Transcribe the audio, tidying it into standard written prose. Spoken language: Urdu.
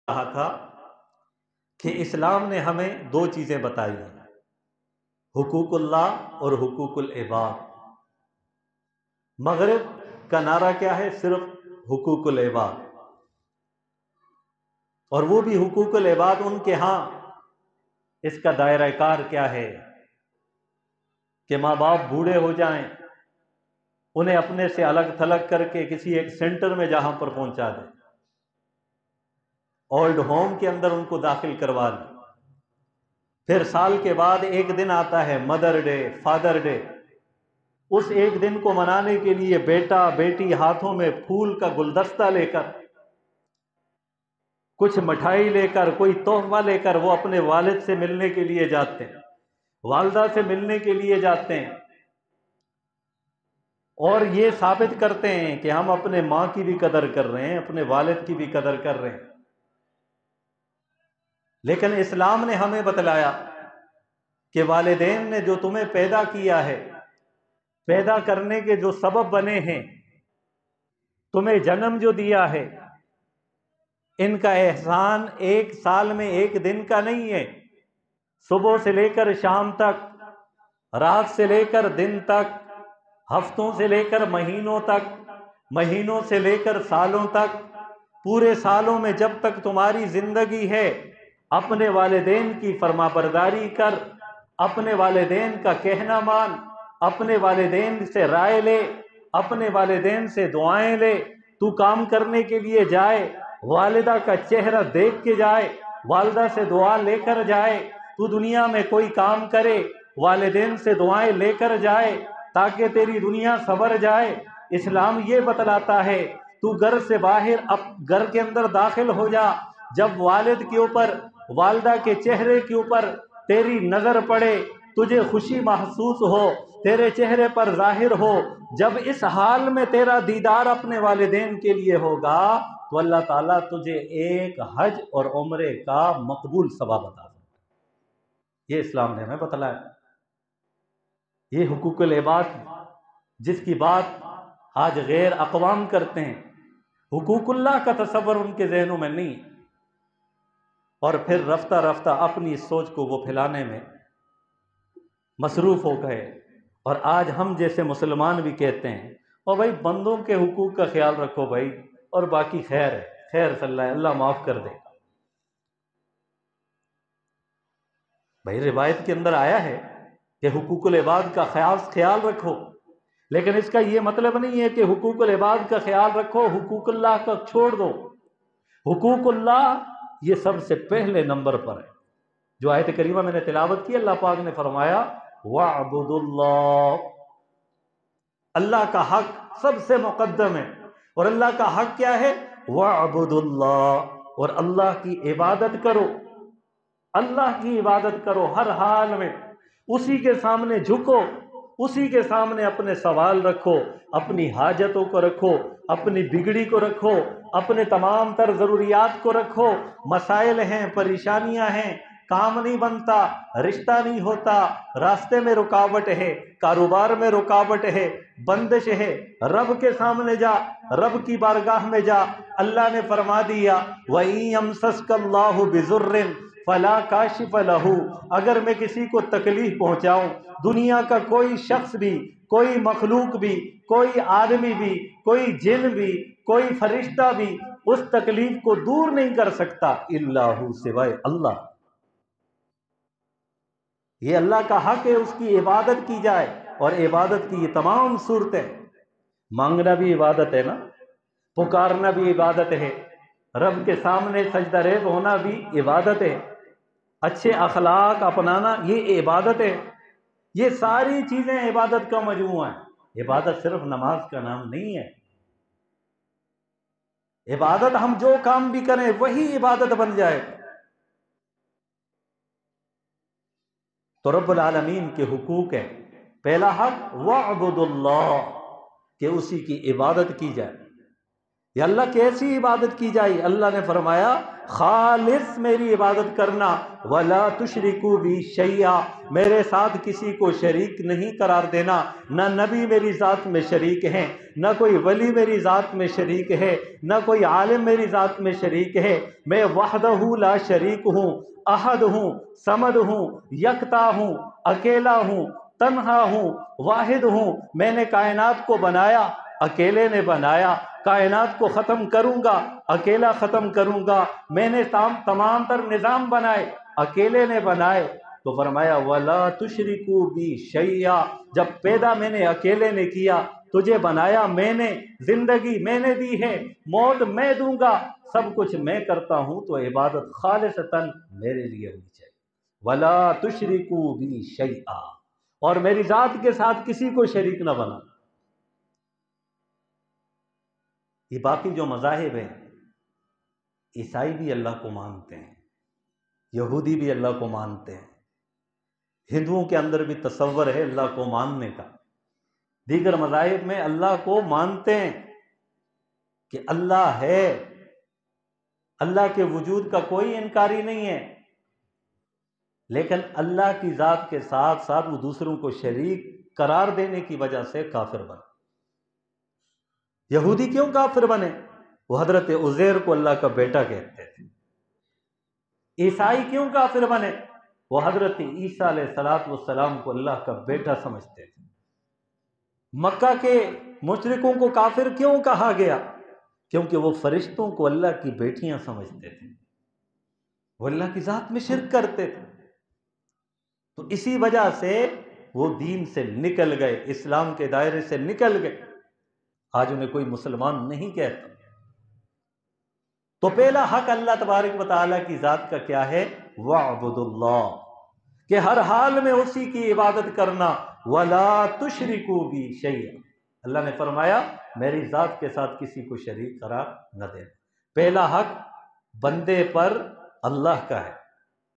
کہا تھا کہ اسلام نے ہمیں دو چیزیں بتائی ہیں، حقوق اللہ اور حقوق العباد۔ مغرب کا نعرہ کیا ہے؟ صرف حقوق العباد، اور وہ بھی حقوق العباد ان کے ہاں اس کا دائرہ کار کیا ہے کہ ماں باپ بوڑھے ہو جائیں، انہیں اپنے سے الگ تھلگ کر کے کسی ایک سینٹر میں جہاں پر پہنچا دیں، اولڈ ہوم کے اندر ان کو داخل کروا دیں۔ پھر سال کے بعد ایک دن آتا ہے مدر ڈے، فادر ڈے، اس ایک دن کو منانے کے لیے بیٹا بیٹی ہاتھوں میں پھول کا گلدستہ لے کر، کچھ مٹھائی لے کر، کوئی تحفہ لے کر وہ اپنے والد سے ملنے کے لیے جاتے ہیں، والدہ سے ملنے کے لیے جاتے ہیں، اور یہ ثابت کرتے ہیں کہ ہم اپنے ماں کی بھی قدر کر رہے ہیں، اپنے والد کی بھی قدر کر رہے ہیں۔ لیکن اسلام نے ہمیں بتلایا کہ والدین نے جو تمہیں پیدا کیا ہے، پیدا کرنے کے جو سبب بنے ہیں، تمہیں جنم جو دیا ہے، ان کا احسان ایک سال میں ایک دن کا نہیں ہے، صبح سے لے کر شام تک، رات سے لے کر دن تک، ہفتوں سے لے کر مہینوں تک، مہینوں سے لے کر سالوں تک، پورے سالوں میں جب تک تمہاری زندگی ہے اپنے والدین کی فرما برداری کر، اپنے والدین کا کہنا مان، اپنے والدین سے رائے لے، اپنے والدین سے دعائیں لے، تو کام کرنے کے لیے جائے والدہ کا چہرہ دیکھ کے جائے، والدہ سے دعا لے کر جائے، تو دنیا میں کوئی کام کرے والدین سے دعائیں لے کر جائے تاکہ تیری دنیا سنور جائے۔ اسلام یہ بتلاتا ہے تو گھر سے باہر گھر کے اندر داخل ہو جا، جب والد کے اوپر، والدہ کے چہرے کے اوپر تیری نظر پڑے، تجھے خوشی محسوس ہو، تیرے چہرے پر ظاہر ہو، جب اس حال میں تیرا دیدار اپنے والدین کے لیے ہوگا تو اللہ تعالیٰ تجھے ایک حج اور عمرے کا مقبول ثواب عطا کرے۔ یہ اسلام نے ہمیں بتلایا۔ یہ حقوق العباد جس کی بات آج غیر اقوام کرتے ہیں، حقوق اللہ کا تصور ان کے ذہنوں میں نہیں، اور پھر رفتہ رفتہ اپنی سوچ کو وہ پھیلانے میں مصروف ہو گئے۔ اور آج ہم جیسے مسلمان بھی کہتے ہیں اور بھائی بندوں کے حقوق کا خیال رکھو بھائی، اور باقی خیر ہے، خیر صلی اللہ ہے، اللہ معاف کر دے۔ بھائی روایت کے اندر آیا ہے کہ حقوق العباد کا خیال رکھو، لیکن اس کا یہ مطلب نہیں ہے کہ حقوق العباد کا خیال رکھو حقوق اللہ کا چھوڑ دو۔ حقوق اللہ یہ سب سے پہلے نمبر پر ہے۔ جو آیت کریمہ میں نے تلاوت کی، اللہ پاک نے فرمایا وَاعْبُدُوا اللَّهَ، اللہ کا حق سب سے مقدم ہے، اور اللہ کا حق کیا ہے؟ وَاعْبُدُوا اللَّهَ، اور اللہ کی عبادت کرو، اللہ کی عبادت کرو ہر حال میں، اسی کے سامنے جھکو، اسی کے سامنے اپنے سوال رکھو، اپنی حاجتوں کو رکھو، اپنی بگڑی کو رکھو، اپنے تمام تر ضروریات کو رکھو۔ مسائل ہیں، پریشانیاں ہیں، کام نہیں بنتا، رشتہ نہیں ہوتا، راستے میں رکاوٹ ہے، کاروبار میں رکاوٹ ہے، بندش ہے، رب کے سامنے جا، رب کی بارگاہ میں جا۔ اللہ نے فرما دیا وَإِن يَمْسَسْكَ اللَّهُ بِضُرٍّ فَلَا كَاشِفَ لَهُ، اگر میں کسی کو تکلیف پہنچاؤں، دنیا کا کوئی شخص بھی، کوئی مخلوق بھی، کوئی آدمی بھی، کوئی جن بھی، کوئی فرشتہ بھی اس تکلیف کو دور نہیں کر سکتا الا ہو، سوائے اللہ۔ یہ اللہ کا حق ہے، اس کی عبادت کی جائے، اور عبادت کی یہ تمام صورتیں، مانگنا بھی عبادت ہے نا، پکارنا بھی عبادت ہے، رب کے سامنے سجدہ ریز ہونا بھی عبادت ہے، اچھے اخلاق اپنانا یہ عبادت ہے۔ یہ ساری چیزیں عبادت کا مجموعہ ہے۔ عبادت صرف نماز کا نام نہیں ہے۔ عبادت ہم جو کام بھی کریں وہی عبادت بن جائے۔ تو رب العالمین کے حقوق ہیں، پہلا حق وَاعْبُدُوا اللَّهَ، کہ اسی کی عبادت کی جائے۔ یا اللہ کیسی عبادت کی جائے؟ اللہ نے فرمایا خالص میری عبادت کرنا، ولا تشرکو بی شیئا، میرے ساتھ کسی کو شریک نہیں قرار دینا۔ نہ نبی میری ذات میں شریک ہیں، نہ کوئی ولی میری ذات میں شریک ہے، نہ کوئی عالم میری ذات میں شریک ہے۔ میں وحدہ لا شریک ہوں، احد ہوں، صمد ہوں، یکتا ہوں، اکیلا ہوں، تنہا ہوں، واحد ہوں۔ میں نے کائنات کو بنایا، اکیلے نے بنایا، کائنات کو ختم کروں گا، اکیلا ختم کروں گا۔ میں نے تمام تر نظام بنائے، اکیلے نے بنائے۔ تو فرمایا وَلَا تُشْرِكُوا بِي شَيْئًا، جب پیدا میں نے اکیلے نے کیا، تجھے بنایا میں نے، زندگی میں نے دی ہے، موت میں دوں گا، سب کچھ میں کرتا ہوں، تو عبادت خالصتاً میرے لیے ہونی چاہیے۔ وَلَا تُشْرِكُوا بِي شَيْئًا، اور میری ذات کے ساتھ کسی کو شریک نہ بنا۔ یہ باقی جو مذاہب ہیں، عیسائی بھی اللہ کو مانتے ہیں، یہودی بھی اللہ کو مانتے ہیں، ہندوؤں کے اندر بھی تصور ہے اللہ کو ماننے کا، دیگر مذاہب میں اللہ کو مانتے ہیں کہ اللہ ہے، اللہ کے وجود کا کوئی انکاری نہیں ہے، لیکن اللہ کی ذات کے ساتھ ساتھ وہ دوسروں کو شریک قرار دینے کی وجہ سے کافر بنے۔ یہودی کیوں کافر بنے؟ وہ حضرت عزیر کو اللہ کا بیٹا کہتے تھے۔ عیسائی کیوں کافر بنے؟ وہ حضرت عیسیٰ علیہ السلام کو اللہ کا بیٹا سمجھتے تھے۔ مکہ کے مشرکوں کو کافر کیوں کہا گیا؟ کیونکہ وہ فرشتوں کو اللہ کی بیٹیاں سمجھتے تھے، وہ اللہ کی ذات میں شرک کرتے تھے، تو اسی وجہ سے وہ دین سے نکل گئے، اسلام کے دائرے سے نکل گئے۔ آج انہیں کوئی مسلمان نہیں کہتا۔ تو پہلا حق اللہ تبارک و تعالیٰ کی ذات کا کیا ہے؟ وَاعْبُدُوا اللَّهَ، کہ ہر حال میں اسی کی عبادت کرنا۔ وَلَا تُشْرِكُوا بِي شَيْئًا، اللہ نے فرمایا میری ذات کے ساتھ کسی کو شریک قرار نہ دینا۔ پہلا حق بندے پر اللہ کا ہے،